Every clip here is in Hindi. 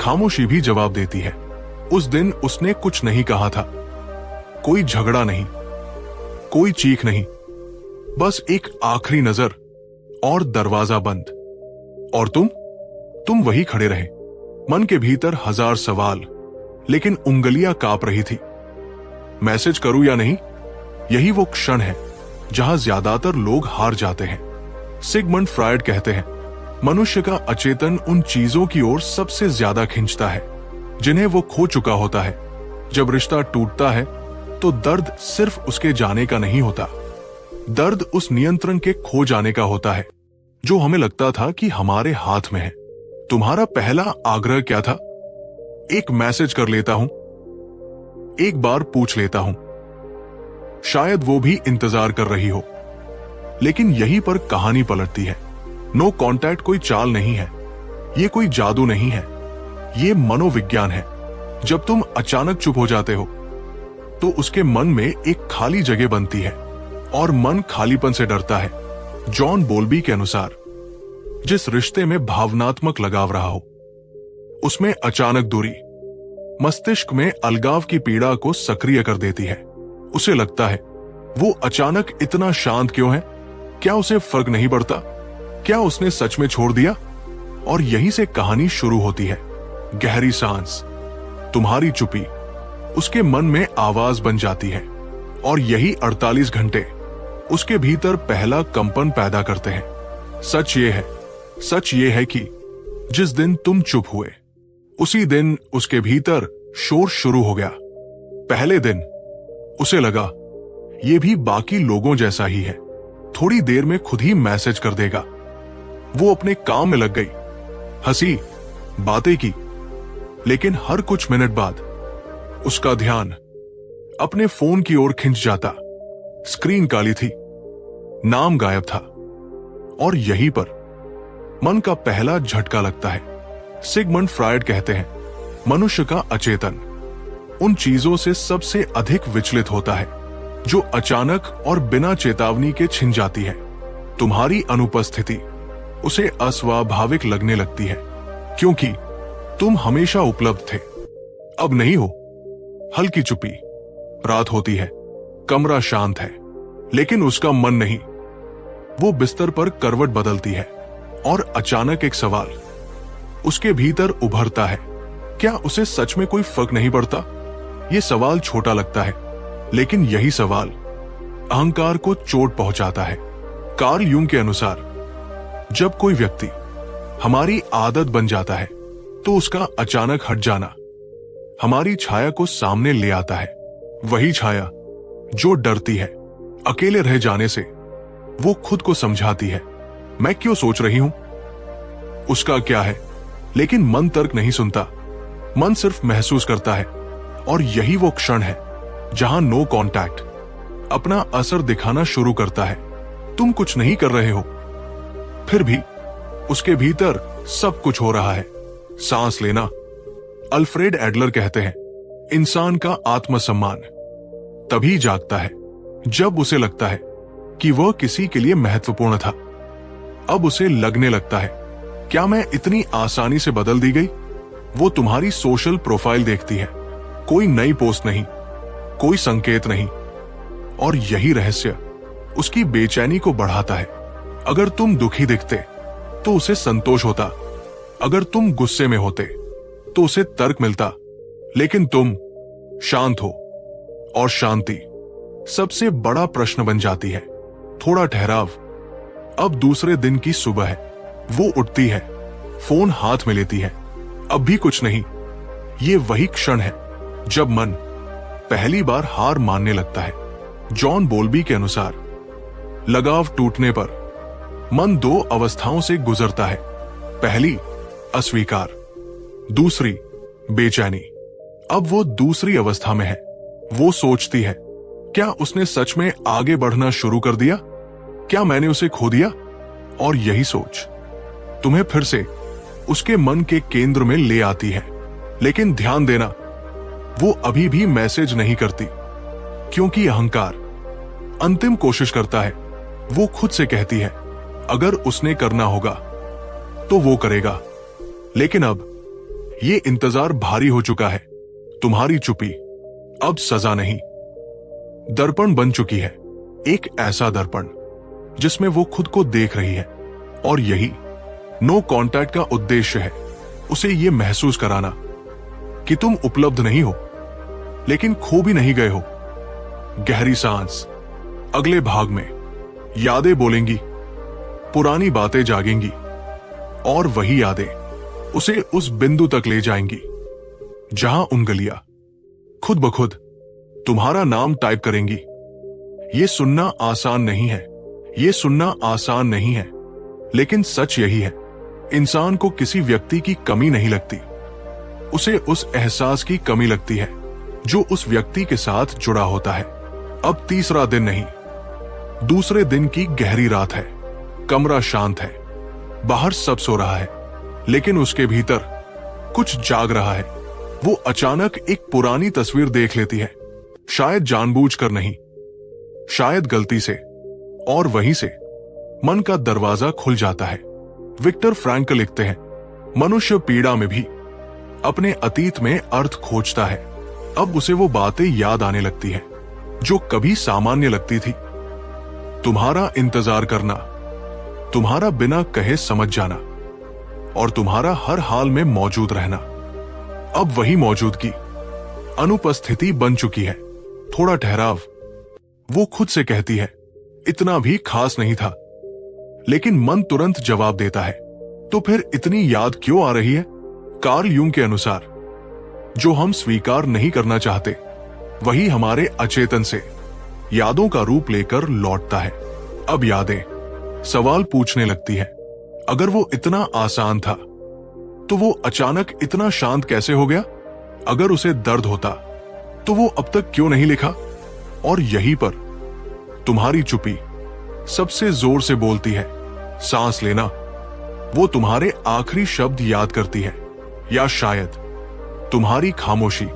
खामोशी भी जवाब देती है। उस दिन उसने कुछ नहीं कहा था, कोई झगड़ा नहीं, कोई चीख नहीं, बस एक आखिरी नजर और दरवाजा बंद। और तुम वही खड़े रहे, मन के भीतर हजार सवाल, लेकिन उंगलियां कांप रही थी। मैसेज करूं या नहीं, यही वो क्षण है जहां ज्यादातर लोग हार जाते हैं। सिगमंड फ्रायड कहते हैं, मनुष्य का अचेतन उन चीजों की ओर सबसे ज्यादा खींचता है जिन्हें वो खो चुका होता है। जब रिश्ता टूटता है तो दर्द सिर्फ उसके जाने का नहीं होता, दर्द उस नियंत्रण के खो जाने का होता है जो हमें लगता था कि हमारे हाथ में है। तुम्हारा पहला आग्रह क्या था? एक मैसेज कर लेता हूं, एक बार पूछ लेता हूं। शायद वो भी इंतजार कर रही हो, लेकिन यहीं पर कहानी पलटती है। नो कांटेक्ट कोई चाल नहीं है, ये कोई जादू नहीं है, ये मनोविज्ञान है। जब तुम अचानक चुप हो जाते हो तो उसके मन में एक खाली जगह बनती है और मन खालीपन से डरता है। जॉन बोल्बी के अनुसार, जिस रिश्ते में भावनात्मक लगाव रहा हो उसमें अचानक दूरी मस्तिष्क में अलगाव की पीड़ा को सक्रिय कर देती है। उसे लगता है वो अचानक इतना शांत क्यों है? क्या उसे फर्क नहीं पड़ता? क्या उसने सच में छोड़ दिया? और यहीं से कहानी शुरू होती है। गहरी सांस, तुम्हारी चुप्पी उसके मन में आवाज बन जाती है और यही 48 घंटे उसके भीतर पहला कंपन पैदा करते हैं। सच ये है कि जिस दिन तुम चुप हुए उसी दिन उसके भीतर शोर शुरू हो गया। पहले दिन उसे लगा ये भी बाकी लोगों जैसा ही है, थोड़ी देर में खुद ही मैसेज कर देगा। वो अपने काम में लग गई, हंसी, बातें की, लेकिन हर कुछ मिनट बाद उसका ध्यान अपने फोन की ओर खिंच जाता। स्क्रीन काली थी, नाम गायब था, और यहीं पर मन का पहला झटका लगता है। सिगमंड फ्रायड कहते हैं, मनुष्य का अचेतन उन चीजों से सबसे अधिक विचलित होता है जो अचानक और बिना चेतावनी के छिन जाती है। तुम्हारी अनुपस्थिति उसे अस्वाभाविक लगने लगती है क्योंकि तुम हमेशा उपलब्ध थे, अब नहीं हो। हल्की चुप्पी, रात होती है, कमरा शांत है, लेकिन उसका मन नहीं। वो बिस्तर पर करवट बदलती है और अचानक एक सवाल उसके भीतर उभरता है, क्या उसे सच में कोई फर्क नहीं पड़ता? ये सवाल छोटा लगता है, लेकिन यही सवाल अहंकार को चोट पहुंचाता है। कार्ल यूंग के अनुसार, जब कोई व्यक्ति हमारी आदत बन जाता है तो उसका अचानक हट जाना हमारी छाया को सामने ले आता है। वही छाया जो डरती है अकेले रह जाने से। वो खुद को समझाती है, मैं क्यों सोच रही हूं, उसका क्या है? लेकिन मन तर्क नहीं सुनता, मन सिर्फ महसूस करता है। और यही वो क्षण है जहां नो कांटेक्ट अपना असर दिखाना शुरू करता है। तुम कुछ नहीं कर रहे हो, फिर भी उसके भीतर सब कुछ हो रहा है। सांस लेना। अल्फ्रेड एडलर कहते हैं, इंसान का आत्मसम्मान तभी जागता है जब उसे लगता है कि वह किसी के लिए महत्वपूर्ण था। अब उसे लगने लगता है, क्या मैं इतनी आसानी से बदल दी गई? वो तुम्हारी सोशल प्रोफाइल देखती है, कोई नई पोस्ट नहीं, कोई संकेत नहीं, और यही रहस्य उसकी बेचैनी को बढ़ाता है। अगर तुम दुखी दिखते तो उसे संतोष होता, अगर तुम गुस्से में होते तो उसे तर्क मिलता, लेकिन तुम शांत हो और शांति सबसे बड़ा प्रश्न बन जाती है। थोड़ा ठहराव। अब दूसरे दिन की सुबह है, वो उठती है, फोन हाथ में लेती है। अब भी कुछ नहीं। ये वही क्षण है जब मन पहली बार हार मानने लगता है। जॉन बोल्बी के अनुसार, लगाव टूटने पर मन दो अवस्थाओं से गुजरता है। पहली अस्वीकार, दूसरी बेचैनी। अब वो दूसरी अवस्था में है। वो सोचती है, क्या उसने सच में आगे बढ़ना शुरू कर दिया? क्या मैंने उसे खो दिया? और यही सोच तुम्हें फिर से उसके मन के केंद्र में ले आती है। लेकिन ध्यान देना, वो अभी भी मैसेज नहीं करती, क्योंकि अहंकार अंतिम कोशिश करता है। वो खुद से कहती है, अगर उसने करना होगा तो वो करेगा। लेकिन अब ये इंतजार भारी हो चुका है। तुम्हारी चुप्पी अब सजा नहीं, दर्पण बन चुकी है। एक ऐसा दर्पण जिसमें वो खुद को देख रही है। और यही नो कांटेक्ट का उद्देश्य है, उसे ये महसूस कराना कि तुम उपलब्ध नहीं हो, लेकिन खो भी नहीं गए हो। गहरी सांस। अगले भाग में यादें बोलेंगी, पुरानी बातें जागेंगी, और वही यादें उसे उस बिंदु तक ले जाएंगी जहां उंगलियां खुद ब खुद तुम्हारा नाम टाइप करेंगी। ये सुनना आसान नहीं है, ये सुनना आसान नहीं है, लेकिन सच यही है, इंसान को किसी व्यक्ति की कमी नहीं लगती, उसे उस एहसास की कमी लगती है जो उस व्यक्ति के साथ जुड़ा होता है। अब तीसरा दिन नहीं, दूसरे दिन की गहरी रात है। कमरा शांत है, बाहर सब सो रहा है, लेकिन उसके भीतर कुछ जाग रहा है। वो अचानक एक पुरानी तस्वीर देख लेती है, शायद जानबूझकर नहीं, शायद गलती से, और वहीं से मन का दरवाजा खुल जाता है। विक्टर फ्रैंकल लिखते हैं, मनुष्य पीड़ा में भी अपने अतीत में अर्थ खोजता है। अब उसे वो बातें याद आने लगती है जो कभी सामान्य लगती थी। तुम्हारा इंतजार करना, तुम्हारा बिना कहे समझ जाना, और तुम्हारा हर हाल में मौजूद रहना। अब वही मौजूदगी अनुपस्थिति बन चुकी है। थोड़ा ठहराव। वो खुद से कहती है, इतना भी खास नहीं था, लेकिन मन तुरंत जवाब देता है, तो फिर इतनी याद क्यों आ रही है? कार्ल यूंग के अनुसार, जो हम स्वीकार नहीं करना चाहते वही हमारे अचेतन से यादों का रूप लेकर लौटता है। अब यादें सवाल पूछने लगती है, अगर वो इतना आसान था तो वो अचानक इतना शांत कैसे हो गया? अगर उसे दर्द होता तो वो अब तक क्यों नहीं लिखा? और यहीं पर तुम्हारी चुप्पी सबसे जोर से बोलती है, सांस लेना। वो तुम्हारे आखिरी शब्द याद करती है, या शायद तुम्हारी खामोशी।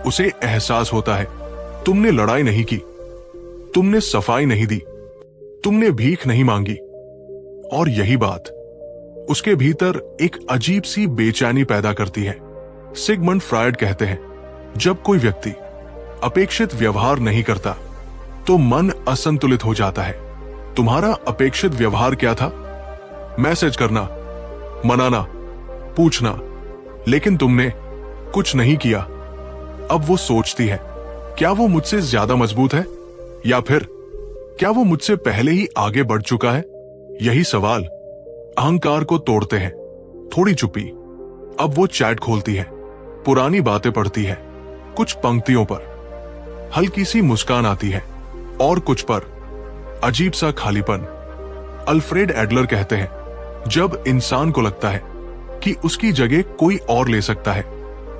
उसे एहसास होता है, तुमने लड़ाई नहीं की, तुमने सफाई नहीं दी, तुमने भीख नहीं मांगी। और यही बात उसके भीतर एक अजीब सी बेचैनी पैदा करती है। सिगमंड फ्रायड कहते हैं, जब कोई व्यक्ति अपेक्षित व्यवहार नहीं करता तो मन असंतुलित हो जाता है। तुम्हारा अपेक्षित व्यवहार क्या था? मैसेज करना, मनाना, पूछना, लेकिन तुमने कुछ नहीं किया। अब वो सोचती है, क्या वो मुझसे ज्यादा मजबूत है, या फिर क्या वो मुझसे पहले ही आगे बढ़ चुका है? यही सवाल अहंकार को तोड़ते हैं। थोड़ी चुप्पी। अब वो चैट खोलती है, पुरानी बातें पढ़ती है। कुछ पंक्तियों पर हल्की सी मुस्कान आती है, और कुछ पर अजीब सा खालीपन। अल्फ्रेड एडलर कहते हैं, जब इंसान को लगता है कि उसकी जगह कोई और ले सकता है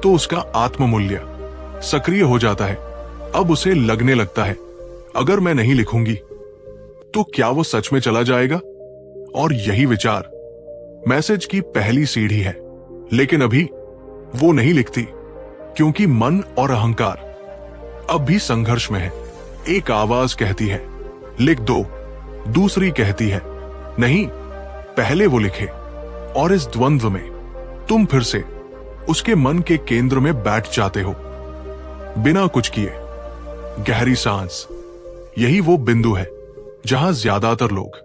तो उसका आत्ममूल्य सक्रिय हो जाता है। अब उसे लगने लगता है, अगर मैं नहीं लिखूंगी तो क्या वो सच में चला जाएगा? और यही विचार मैसेज की पहली सीढ़ी है। लेकिन अभी वो नहीं लिखती, क्योंकि मन और अहंकार अब भी संघर्ष में है। एक आवाज कहती है, लिख दो। दूसरी कहती है, नहीं, पहले वो लिखे। और इस द्वंद्व में तुम फिर से उसके मन के केंद्र में बैठ जाते हो, बिना कुछ किए। गहरी सांस। यही वो बिंदु है जहां ज्यादातर लोग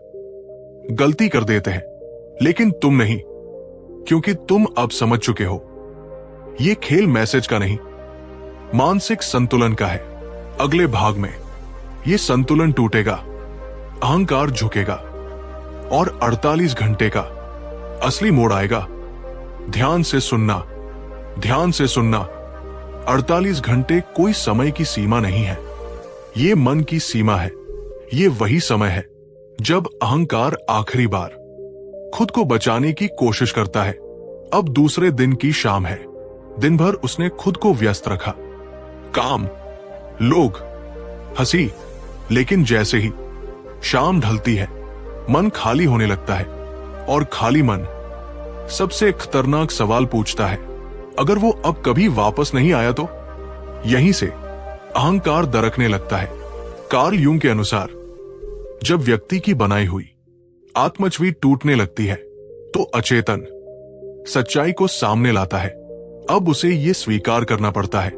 गलती कर देते हैं, लेकिन तुम नहीं, क्योंकि तुम अब समझ चुके हो, ये खेल मैसेज का नहीं, मानसिक संतुलन का है। अगले भाग में ये संतुलन टूटेगा, अहंकार झुकेगा, और 48 घंटे का असली मोड़ आएगा। ध्यान से सुनना, ध्यान से सुनना। 48 घंटे कोई समय की सीमा नहीं है, ये मन की सीमा है। ये वही समय है जब अहंकार आखिरी बार खुद को बचाने की कोशिश करता है। अब दूसरे दिन की शाम है। दिन भर उसने खुद को व्यस्त रखा, काम, लोग, हंसी। लेकिन जैसे ही शाम ढलती है, मन खाली होने लगता है, और खाली मन सबसे खतरनाक सवाल पूछता है, अगर वो अब कभी वापस नहीं आया तो? यहीं से अहंकार दरकने लगता है। कार्ल यूंग के अनुसार, जब व्यक्ति की बनाई हुई आत्मछवि टूटने लगती है तो अचेतन सच्चाई को सामने लाता है। अब उसे ये स्वीकार करना पड़ता है,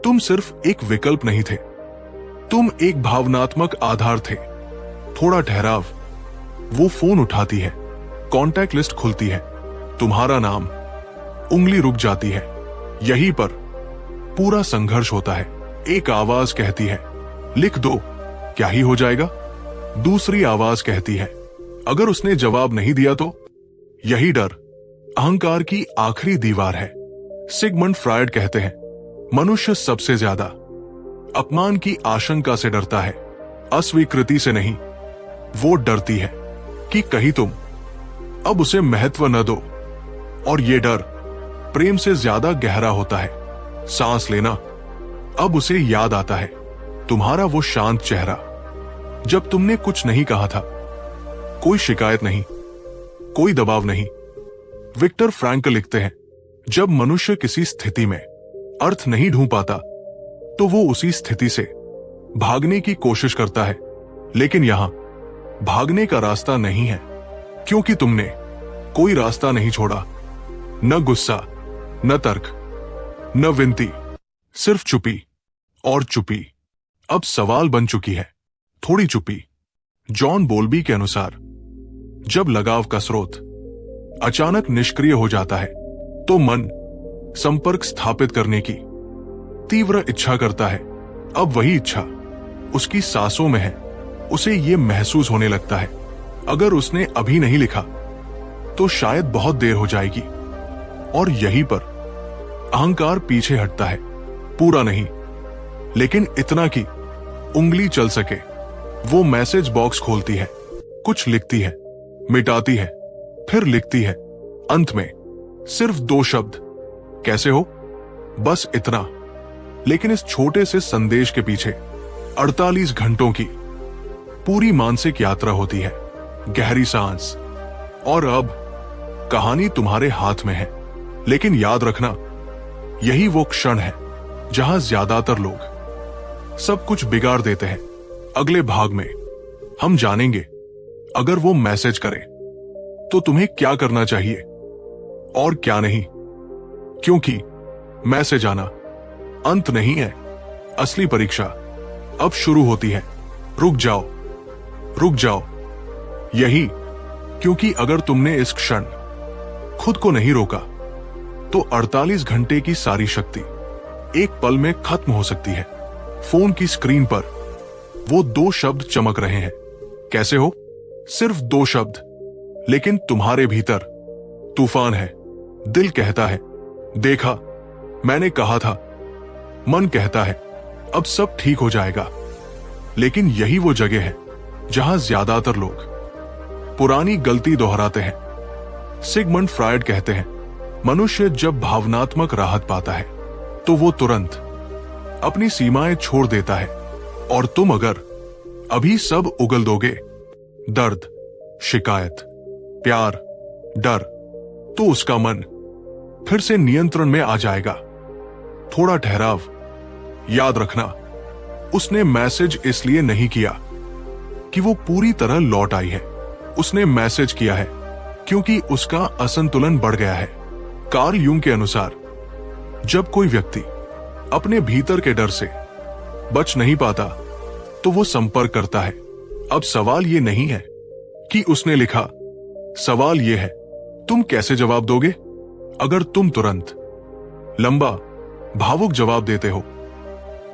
तुम सिर्फ एक विकल्प नहीं थे, तुम एक भावनात्मक आधार थे। थोड़ा ठहराव। वो फोन उठाती है, कॉन्टैक्ट लिस्ट खुलती है, तुम्हारा नाम। उंगली रुक जाती है। यहीं पर पूरा संघर्ष होता है। एक आवाज कहती है, लिख दो, क्या ही हो जाएगा। दूसरी आवाज कहती है, अगर उसने जवाब नहीं दिया तो। यही डर अहंकार की आखिरी दीवार है। सिगमंड फ्रायड कहते हैं, मनुष्य सबसे ज्यादा अपमान की आशंका से डरता है, अस्वीकृति से नहीं। वो डरती है कि कहीं तुम अब उसे महत्व न दो। और ये डर प्रेम से ज्यादा गहरा होता है। सांस लेना। अब उसे याद आता है, तुम्हारा वो शांत चेहरा जब तुमने कुछ नहीं कहा था। कोई शिकायत नहीं, कोई दबाव नहीं। विक्टर फ्रैंकल लिखते हैं, जब मनुष्य किसी स्थिति में अर्थ नहीं ढूंढ पाता तो वो उसी स्थिति से भागने की कोशिश करता है। लेकिन यहां भागने का रास्ता नहीं है, क्योंकि तुमने कोई रास्ता नहीं छोड़ा। न गुस्सा, न तर्क, न विनती, सिर्फ चुप्पी। और चुप्पी अब सवाल बन चुकी है। थोड़ी चुप्पी। जॉन बोल्बी के अनुसार, जब लगाव का स्रोत अचानक निष्क्रिय हो जाता है तो मन संपर्क स्थापित करने की तीव्र इच्छा करता है। अब वही इच्छा उसकी सांसों में है। उसे यह महसूस होने लगता है, अगर उसने अभी नहीं लिखा तो शायद बहुत देर हो जाएगी। और यहीं पर अहंकार पीछे हटता है। पूरा नहीं, लेकिन इतना कि उंगली चल सके। वो मैसेज बॉक्स खोलती है, कुछ लिखती है, मिटाती है, फिर लिखती है। अंत में सिर्फ 2 शब्द, कैसे हो? बस इतना। लेकिन इस छोटे से संदेश के पीछे 48 घंटों की पूरी मानसिक यात्रा होती है। गहरी सांस। और अब कहानी तुम्हारे हाथ में है। लेकिन याद रखना, यही वो क्षण है जहां ज्यादातर लोग सब कुछ बिगाड़ देते हैं। अगले भाग में हम जानेंगे, अगर वो मैसेज करे तो तुम्हें क्या करना चाहिए और क्या नहीं। क्योंकि मैसेज आना अंत नहीं है, असली परीक्षा अब शुरू होती है। रुक जाओ, रुक जाओ। यही क्योंकि अगर तुमने इस क्षण खुद को नहीं रोका तो 48 घंटे की सारी शक्ति एक पल में खत्म हो सकती है। फोन की स्क्रीन पर वो 2 शब्द चमक रहे हैं, कैसे हो? सिर्फ 2 शब्द, लेकिन तुम्हारे भीतर तूफान है। दिल कहता है, देखा, मैंने कहा था। मन कहता है, अब सब ठीक हो जाएगा। लेकिन यही वो जगह है जहां ज्यादातर लोग पुरानी गलती दोहराते हैं। सिगमंड फ्रायड कहते हैं, मनुष्य जब भावनात्मक राहत पाता है तो वो तुरंत अपनी सीमाएं छोड़ देता है। और तुम अगर अभी सब उगल दोगे, दर्द, शिकायत, प्यार, डर, तो उसका मन फिर से नियंत्रण में आ जाएगा। थोड़ा ठहराव। याद रखना, उसने मैसेज इसलिए नहीं किया कि वो पूरी तरह लौट आई है। उसने मैसेज किया है क्योंकि उसका असंतुलन बढ़ गया है। कार्ल यूंग के अनुसार, जब कोई व्यक्ति अपने भीतर के डर से बच नहीं पाता तो वो संपर्क करता है। अब सवाल ये नहीं है कि उसने लिखा, सवाल ये है, तुम कैसे जवाब दोगे? अगर तुम तुरंत लंबा, भावुक जवाब देते हो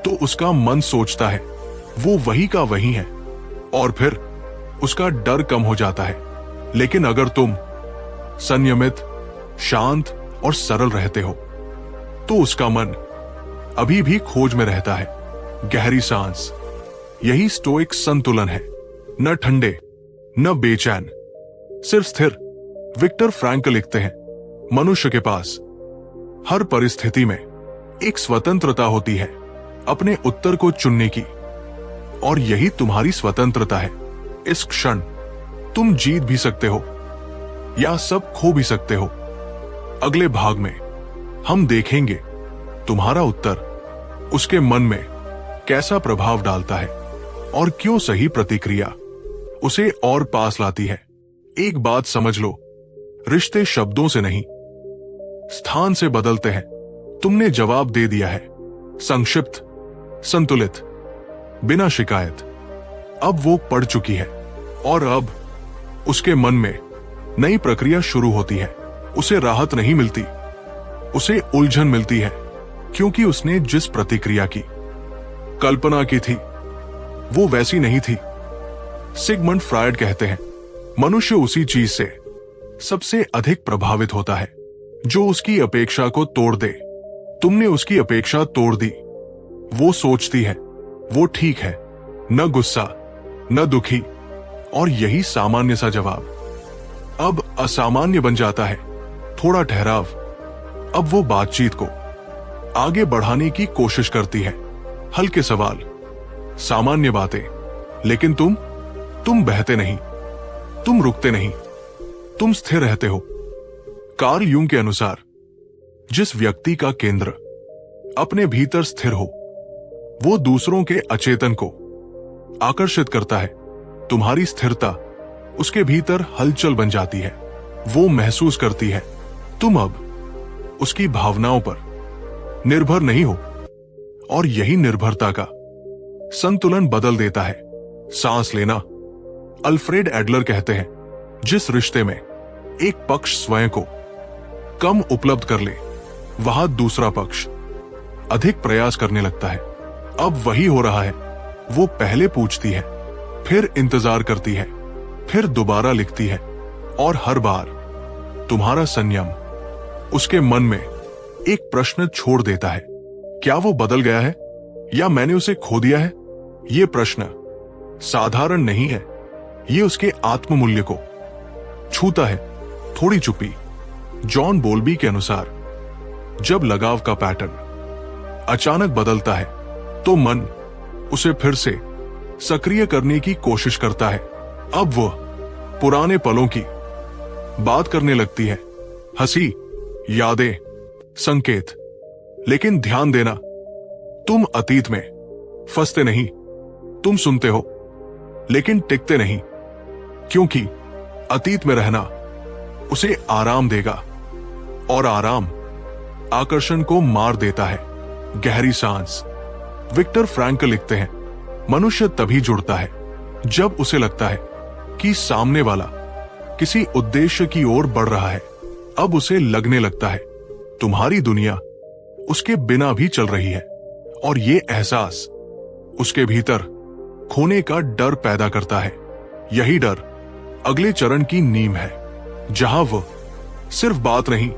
तो उसका मन सोचता है वो वही का वही है, और फिर उसका डर कम हो जाता है। लेकिन अगर तुम संयमित, शांत और सरल रहते हो तो उसका मन अभी भी खोज में रहता है। गहरी सांस। यही स्टोइक संतुलन है, न ठंडे न बेचैन, सिर्फ स्थिर। विक्टर फ्रैंकल लिखते हैं, मनुष्य के पास हर परिस्थिति में एक स्वतंत्रता होती है अपने उत्तर को चुनने की, और यही तुम्हारी स्वतंत्रता है। इस क्षण तुम जीत भी सकते हो या सब खो भी सकते हो। अगले भाग में हम देखेंगे तुम्हारा उत्तर उसके मन में कैसा प्रभाव डालता है और क्यों सही प्रतिक्रिया उसे और पास लाती है। एक बात समझ लो, रिश्ते शब्दों से नहीं, स्थान से बदलते हैं। तुमने जवाब दे दिया है, संक्षिप्त, संतुलित, बिना शिकायत। अब वो पढ़ चुकी है और अब उसके मन में नई प्रक्रिया शुरू होती है। उसे राहत नहीं मिलती, उसे उलझन मिलती है, क्योंकि उसने जिस प्रतिक्रिया की कल्पना की थी वो वैसी नहीं थी। सिगमंड फ्रायड कहते हैं, मनुष्य उसी चीज से सबसे अधिक प्रभावित होता है जो उसकी अपेक्षा को तोड़ दे। तुमने उसकी अपेक्षा तोड़ दी। वो सोचती है वो ठीक है, न गुस्सा, न दुखी, और यही सामान्य सा जवाब अब असामान्य बन जाता है। थोड़ा ठहराव। अब वो बातचीत को आगे बढ़ाने की कोशिश करती है। हल्के सवाल, सामान्य बातें, लेकिन तुम बहते नहीं, तुम रुकते नहीं, तुम स्थिर रहते हो। कार्ल यूंग के अनुसार जिस व्यक्ति का केंद्र अपने भीतर स्थिर हो वो दूसरों के अचेतन को आकर्षित करता है। तुम्हारी स्थिरता उसके भीतर हलचल बन जाती है। वो महसूस करती है तुम अब उसकी भावनाओं पर निर्भर नहीं हो, और यही निर्भरता का संतुलन बदल देता है। सांस लेना। अल्फ्रेड एडलर कहते हैं, जिस रिश्ते में एक पक्ष स्वयं को कम उपलब्ध कर ले वहां दूसरा पक्ष अधिक प्रयास करने लगता है। अब वही हो रहा है। वो पहले पूछती है, फिर इंतजार करती है, फिर दोबारा लिखती है, और हर बार तुम्हारा संयम उसके मन में एक प्रश्न छोड़ देता है, क्या वो बदल गया है या मैंने उसे खो दिया है? ये प्रश्न साधारण नहीं है, ये उसके आत्ममूल्य को छूता है। थोड़ी चुप्पी। जॉन बोल्बी के अनुसार जब लगाव का पैटर्न अचानक बदलता है तो मन उसे फिर से सक्रिय करने की कोशिश करता है। अब वह पुराने पलों की बात करने लगती है, हंसी, यादें, संकेत। लेकिन ध्यान देना, तुम अतीत में फंसते नहीं। तुम सुनते हो लेकिन टिकते नहीं, क्योंकि अतीत में रहना उसे आराम देगा, और आराम आकर्षण को मार देता है। गहरी सांस। विक्टर फ्रैंकल लिखते हैं, मनुष्य तभी जुड़ता है जब उसे लगता है कि सामने वाला किसी उद्देश्य की ओर बढ़ रहा है। अब उसे लगने लगता है तुम्हारी दुनिया उसके बिना भी चल रही है, और ये एहसास उसके भीतर खोने का डर पैदा करता है। यही डर अगले चरण की नींव है, जहां वह सिर्फ बात नहीं,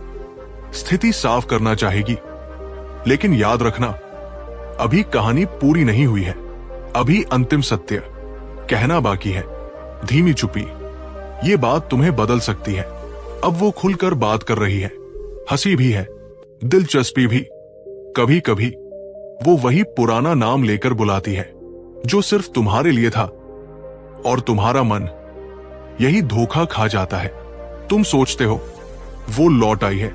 स्थिति साफ करना चाहेगी। लेकिन याद रखना, अभी कहानी पूरी नहीं हुई है। अभी अंतिम सत्य कहना बाकी है। धीमी चुप्पी। ये बात तुम्हें बदल सकती है। अब वो खुलकर बात कर रही है, हंसी भी है, दिलचस्पी भी। कभी कभी वो वही पुराना नाम लेकर बुलाती है जो सिर्फ तुम्हारे लिए था, और तुम्हारा मन यही धोखा खा जाता है। तुम सोचते हो वो लौट आई है,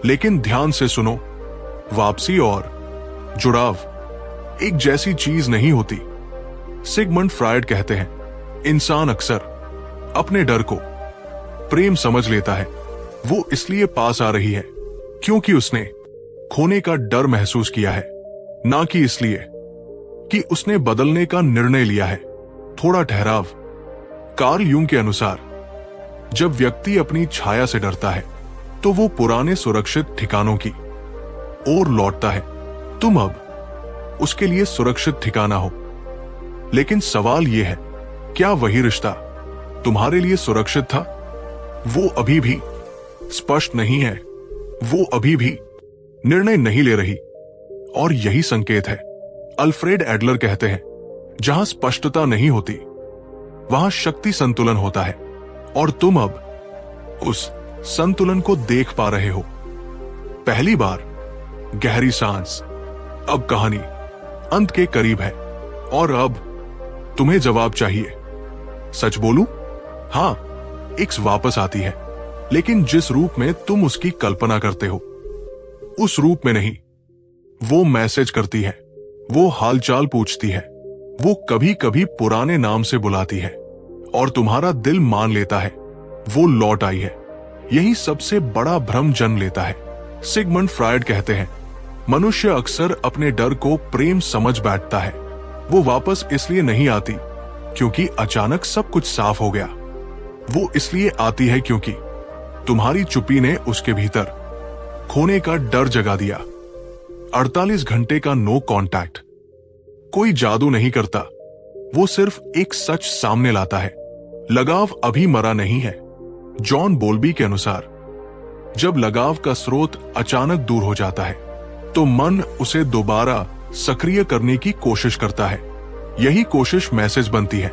लेकिन ध्यान से सुनो, वापसी और जुड़ाव एक जैसी चीज नहीं होती। सिगमंड फ्रायड कहते हैं, इंसान अक्सर अपने डर को प्रेम समझ लेता है। वो इसलिए पास आ रही है क्योंकि उसने खोने का डर महसूस किया है, ना कि इसलिए कि उसने बदलने का निर्णय लिया है। थोड़ा ठहराव। कार्ल यूंग के अनुसार जब व्यक्ति अपनी छाया से डरता है तो वो पुराने सुरक्षित ठिकानों की ओर लौटता है। तुम अब उसके लिए सुरक्षित ठिकाना हो, लेकिन सवाल यह है, क्या वही रिश्ता तुम्हारे लिए सुरक्षित था? वो अभी भी स्पष्ट नहीं है, वो अभी भी निर्णय नहीं ले रही, और यही संकेत है। अल्फ्रेड एडलर कहते हैं, जहां स्पष्टता नहीं होती वहां शक्ति संतुलन होता है, और तुम अब उस संतुलन को देख पा रहे हो। पहली बार। गहरी सांस। अब कहानी अंत के करीब है, और अब तुम्हें जवाब चाहिए। सच बोलूं? हां, एक्स वापस आती है, लेकिन जिस रूप में तुम उसकी कल्पना करते हो उस रूप में नहीं। वो मैसेज करती है, वो हालचाल पूछती है, वो कभी कभी पुराने नाम से बुलाती है, और तुम्हारा दिल मान लेता है वो लौट आई है। यही सबसे बड़ा भ्रम जन्म लेता है। सिगमंड फ्रायड कहते हैं, मनुष्य अक्सर अपने डर को प्रेम समझ बैठता है। वो वापस इसलिए नहीं आती क्योंकि अचानक सब कुछ साफ हो गया। वो इसलिए आती है क्योंकि तुम्हारी चुप्पी ने उसके भीतर खोने का डर जगा दिया। 48 घंटे का नो कांटेक्ट कोई जादू नहीं करता, वो सिर्फ एक सच सामने लाता है। लगाव अभी मरा नहीं है। जॉन बोल्बी के अनुसार जब लगाव का स्रोत अचानक दूर हो जाता है तो मन उसे दोबारा सक्रिय करने की कोशिश करता है। यही कोशिश मैसेज बनती है,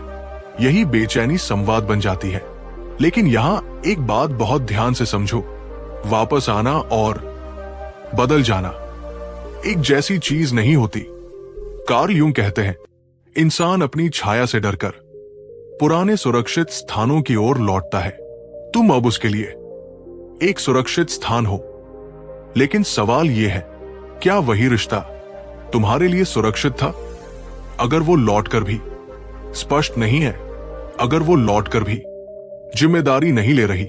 यही बेचैनी संवाद बन जाती है। लेकिन यहां एक बात बहुत ध्यान से समझो, वापस आना और बदल जाना एक जैसी चीज नहीं होती। कार्ल यूं कहते हैं, इंसान अपनी छाया से डरकर पुराने सुरक्षित स्थानों की ओर लौटता है। तुम अब उसके लिए एक सुरक्षित स्थान हो। लेकिन सवाल यह है, क्या वही रिश्ता तुम्हारे लिए सुरक्षित था? अगर वो लौटकर भी स्पष्ट नहीं है, अगर वो लौटकर भी जिम्मेदारी नहीं ले रही,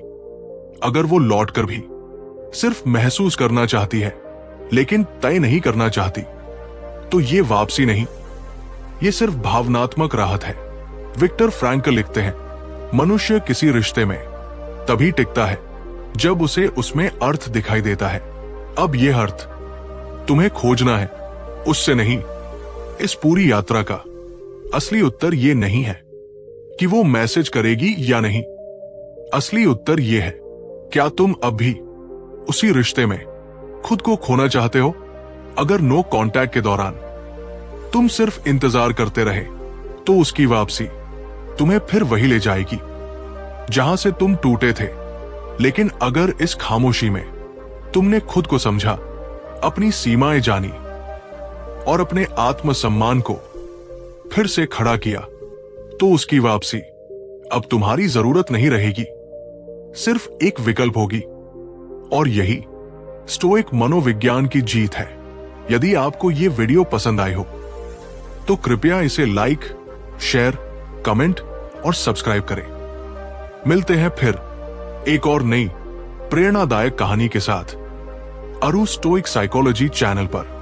अगर वो लौटकर भी सिर्फ महसूस करना चाहती है लेकिन तय नहीं करना चाहती, तो ये वापसी नहीं, ये सिर्फ भावनात्मक राहत है। विक्टर फ्रैंकल लिखते हैं, मनुष्य किसी रिश्ते में तभी टिकता है जब उसे उसमें अर्थ दिखाई देता है। अब यह अर्थ तुम्हें खोजना है, उससे नहीं। इस पूरी यात्रा का असली उत्तर यह नहीं है कि वो मैसेज करेगी या नहीं। असली उत्तर यह है, क्या तुम अब भी उसी रिश्ते में खुद को खोना चाहते हो? अगर नो कांटेक्ट के दौरान तुम सिर्फ इंतजार करते रहे तो उसकी वापसी तुम्हें फिर वही ले जाएगी जहां से तुम टूटे थे। लेकिन अगर इस खामोशी में तुमने खुद को समझा, अपनी सीमाएं जानी और अपने आत्मसम्मान को फिर से खड़ा किया, तो उसकी वापसी अब तुम्हारी जरूरत नहीं रहेगी, सिर्फ एक विकल्प होगी। और यही स्टोइक मनोविज्ञान की जीत है। यदि आपको ये वीडियो पसंद आई हो तो कृपया इसे लाइक, शेयर, कमेंट और सब्सक्राइब करें। मिलते हैं फिर एक और नई प्रेरणादायक कहानी के साथ अरु स्टोइक साइकोलॉजी चैनल पर।